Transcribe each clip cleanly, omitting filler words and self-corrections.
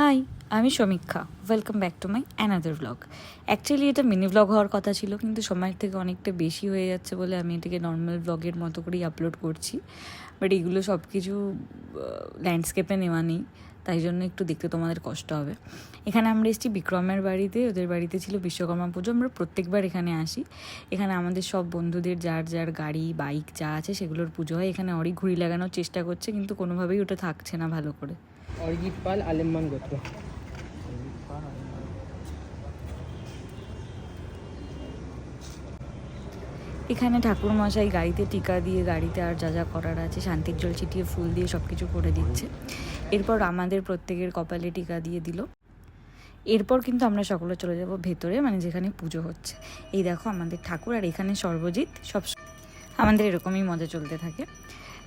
High, আমি সমীক্ষা। Welcome back to my another blog. Actually এটা মিনি ব্লগ হওয়ার কথা ছিল, কিন্তু সময়ের থেকে অনেকটা বেশি হয়ে যাচ্ছে বলে আমি এটাকে নর্মাল ব্লগের মতো করেই আপলোড করছি। বাট এগুলো সব কিছু ল্যান্ডস্কেপে নেওয়া নেই, তাই জন্য একটু দেখতে তোমাদের কষ্ট হবে। এখানে আমরা এসেছি বিক্রমের বাড়িতে। ওদের বাড়িতে ছিল বিশ্বকর্মা পুজো। আমরা প্রত্যেকবার এখানে আসি। এখানে আমাদের সব বন্ধুদের যার যার গাড়ি বাইক যা আছে সেগুলোর পুজো হয়। এখানে অনেক ঘুড়ি লাগানোর চেষ্টা করছে, কিন্তু কোনোভাবেই ওটা থাকছে না ভালো করে। অরিজিৎ পাল আলেম্মান গোত্র। এখানে ঠাকুরমশাই গাড়িতে টিকা দিয়ে গাড়িতে আর যা যা করার আছে শান্তির জল ছিটিয়ে ফুল দিয়ে সব কিছু করে দিচ্ছে। এরপর আমাদের প্রত্যেকের কপালে টিকা দিয়ে দিল। এরপর কিন্তু আমরা সকলে চলে যাব ভেতরে, মানে যেখানে পুজো হচ্ছে। এই দেখো আমাদের ঠাকুর, আর এখানে সর্বজিৎ। সব আমাদের এরকমই মজা চলতে থাকে।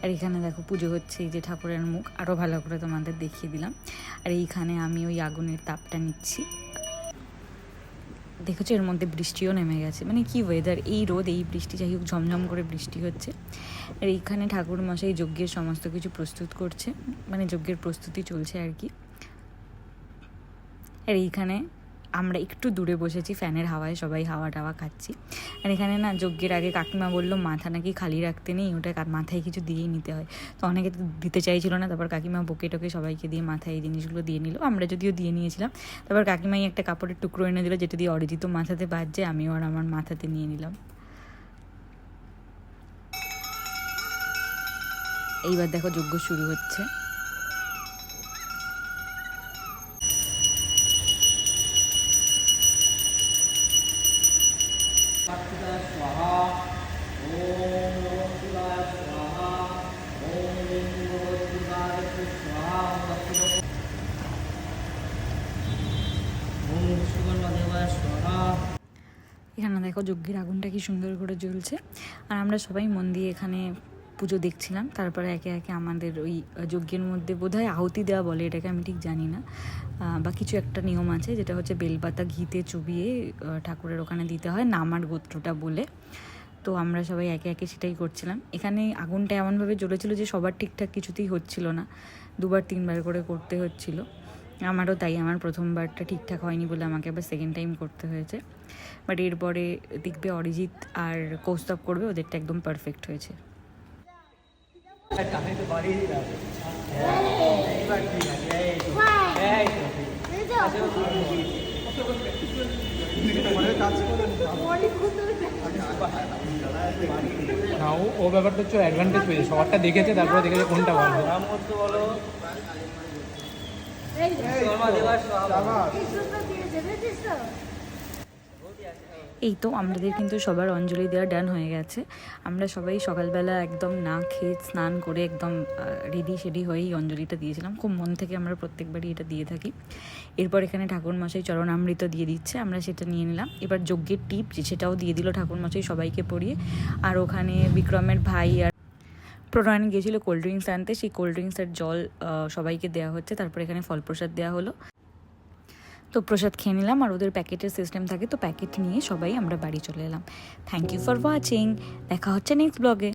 আর এখানে দেখো পুজো হচ্ছে, এই যে ঠাকুরের মুখ আরও ভালো করে তোমাদের দেখিয়ে দিলাম। আর এইখানে আমি ওই আগুনের তাপটা নিচ্ছি। দেখেছো এর মধ্যে বৃষ্টিও নেমে গেছে, মানে কি ওয়েদার, এই রোদ এই বৃষ্টি, যাই হোক ঝমঝম করে বৃষ্টি হচ্ছে। আর এইখানে ঠাকুরমশাই যজ্ঞের সমস্ত কিছু প্রস্তুত করছে, মানে যজ্ঞের প্রস্তুতি চলছে আর কি। আর এইখানে আমরা একটু দূরে বসেছি ফ্যানের হাওয়ায়, সবাই হাওয়া টাওয়া খাচ্ছি। আর এখানে না যজ্ঞের আগে কাকিমা বললো মাথা নাকি খালি রাখতে নেই, ওটা মাথায় কিছু দিয়েই নিতে হয়। তো অনেকে তো দিতে চাইছিল না, তারপর কাকিমা বকে টকে সবাইকে দিয়ে মাথায় এই জিনিসগুলো দিয়ে নিল। আমরা যদিও দিয়ে নিয়েছিলাম, তারপর কাকিমাই একটা কাপড়ের টুকরো এনে দিল, যেটা দিয়ে অরিজিৎ মাথাতে বাজছে, আমিও আর আমার মাথাতে নিয়ে নিলাম। এইবার দেখো যজ্ঞ শুরু হচ্ছে। এখানে দেখো যজ্ঞের আগুনটা কি সুন্দর করে জ্বলছে। আর আমরা সবাই মন দিয়ে এখানে পুজো দেখছিলাম। তারপরে একে একে আমাদের ওই যজ্ঞের মধ্যে বোধহয় আহুতি দেওয়া বলে এটাকে, আমি ঠিক জানি না, বা কিছু একটা নিয়ম আছে, যেটা হচ্ছে বেলপাতা ঘিতে চুবিয়ে ঠাকুরের ওখানে দিতে হয় নামার গোত্রটা বলে। তো আমরা সবাই একে একে সেটাই করছিলাম। এখানে আগুনটা এমনভাবে জ্বলেছিল যে সবার ঠিকঠাক কিছুতেই হচ্ছিল না, দুবার তিনবার করে করতে হচ্ছিল। আমারও তাই, আমার প্রথমবারটা ঠিকঠাক হয়নি বলে আমাকে আবার সেকেন্ড টাইম করতে হয়েছে। বাট এরপরে দেখবে অরিজিৎ আর কৌস্তব করবে, ওদেরটা একদম পারফেক্ট হয়েছে। না ও ব্যাপারটা হচ্ছে অ্যাডভান্টেজ পেয়েছে, সবারটা দেখেছে, তারপরে দেখেছে কোনটা ভালো। এই তো আমাদের কিন্তু সবার অঞ্জলি দেওয়া ডান হয়ে গেছে। আমরা সবাই সকালবেলা একদম না খেয়ে স্নান করে একদম রেডি সেডি হয়েই অঞ্জলিটা দিয়েছিলাম। খুব মন থেকে আমরা প্রত্যেকবারই এটা দিয়ে থাকি। এরপর এখানে ঠাকুরমশাই চরণামৃত দিয়ে দিচ্ছে, আমরা সেটা নিয়ে নিলাম। এবার যজ্ঞের টিপ সেটাও দিয়ে দিল ঠাকুরমশাই সবাইকে পড়িয়ে। আর ওখানে বিক্রমের ভাই আর প্রণয়ন গিয়েছিল কোল্ড ড্রিঙ্কস আনতে, সেই কোল্ড ড্রিঙ্কসের জল সবাইকে দেওয়া হচ্ছে। তারপর এখানে ফল প্রসাদ দেওয়া হলো। তো প্রসাদ খেয়ে নিলাম, আর ওদের প্যাকেটের সিস্টেম থাকে, তো প্যাকেট নিয়ে সবাই আমরা বাড়ি চলে এলাম। Thank you for watching. দেখা হচ্ছে নেক্সট ব্লগে।